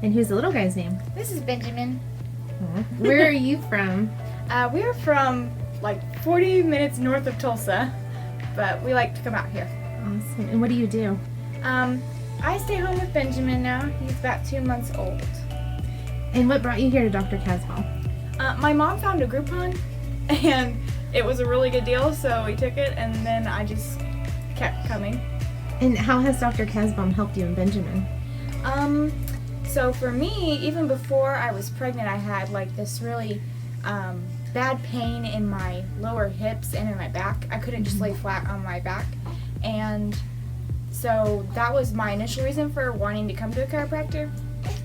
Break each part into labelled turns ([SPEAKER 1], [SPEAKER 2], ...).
[SPEAKER 1] And who's the little guy's name?
[SPEAKER 2] This is Benjamin.
[SPEAKER 1] Where are you from?
[SPEAKER 2] We're from like 40 minutes north of Tulsa, but we like to come out here.
[SPEAKER 1] Awesome. And what do you do?
[SPEAKER 2] I stay home with Benjamin now. He's about 2 months old.
[SPEAKER 1] And what brought you here to Dr. Kasbaum?
[SPEAKER 2] My mom found a Groupon, and it was a really good deal, so we took it, and then I just kept coming.
[SPEAKER 1] And how has Dr. Kasbaum helped you and Benjamin?
[SPEAKER 2] So for me, even before I was pregnant, I had like this really bad pain in my lower hips and in my back. I couldn't just lay flat on my back. And so that was my initial reason for wanting to come to a chiropractor.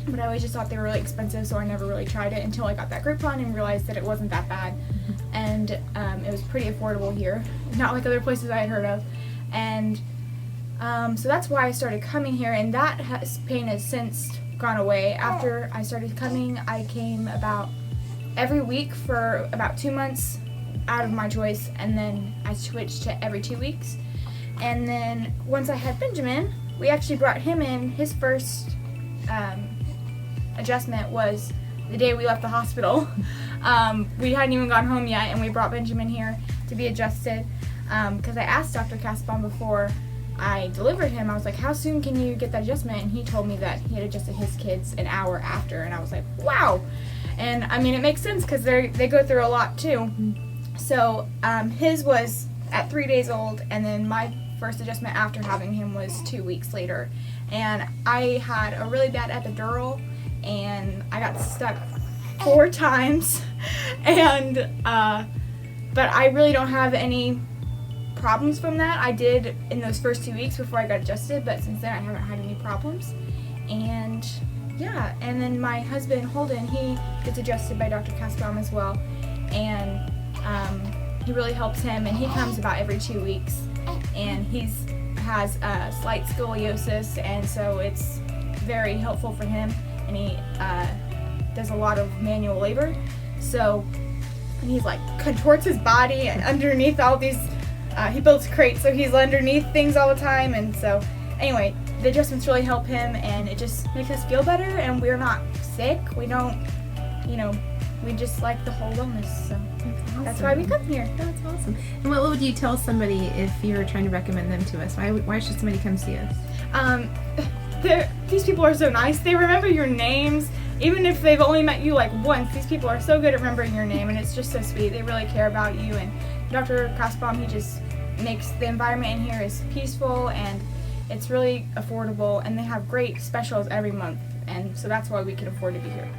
[SPEAKER 2] But I always just thought they were really expensive, so I never really tried it until I got that Groupon and realized that it wasn't that bad. And it was pretty affordable here, not like other places I had heard of. And so that's why I started coming here, and that pain has since gone away. After I started coming, I came about every week for about 2 months out of my choice, and then I switched to every 2 weeks. And then once I had Benjamin, we actually brought him in. His first adjustment was the day we left the hospital. We hadn't even gone home yet, and we brought Benjamin here to be adjusted because I asked Dr. Kasbaum before I delivered him. I was like, how soon can you get that adjustment? And he told me that he had adjusted his kids an hour after, and I was like, wow. And I mean, it makes sense because they go through a lot too. So his was at 3 days old, and then my first adjustment after having him was 2 weeks later. And I had a really bad epidural, and I got stuck 4 times. And but I really don't have any problems from that. I did in those first 2 weeks before I got adjusted, but since then I haven't had any problems. And yeah, and then my husband Holden, he gets adjusted by Dr. Kasbaum as well, and he really helps him, and he comes about every 2 weeks, and has slight scoliosis, and so it's very helpful for him, and he does a lot of manual labor, so, and he's like contorts his body underneath all these he builds crates, so he's underneath things all the time, and so anyway, the adjustments really help him, and it just makes us feel better, and we're not sick. We don't, we just like the whole wellness, so that's why we come here.
[SPEAKER 1] That's awesome. And what would you tell somebody if you were trying to recommend them to us? Why should somebody come see us?
[SPEAKER 2] These people are so nice. They remember your names. Even if they've only met you like once, these people are so good at remembering your name, and it's just so sweet. They really care about you, and Dr. Kasbaum, he just makes the environment in here is peaceful, and it's really affordable, and they have great specials every month, and so that's why we can afford to be here.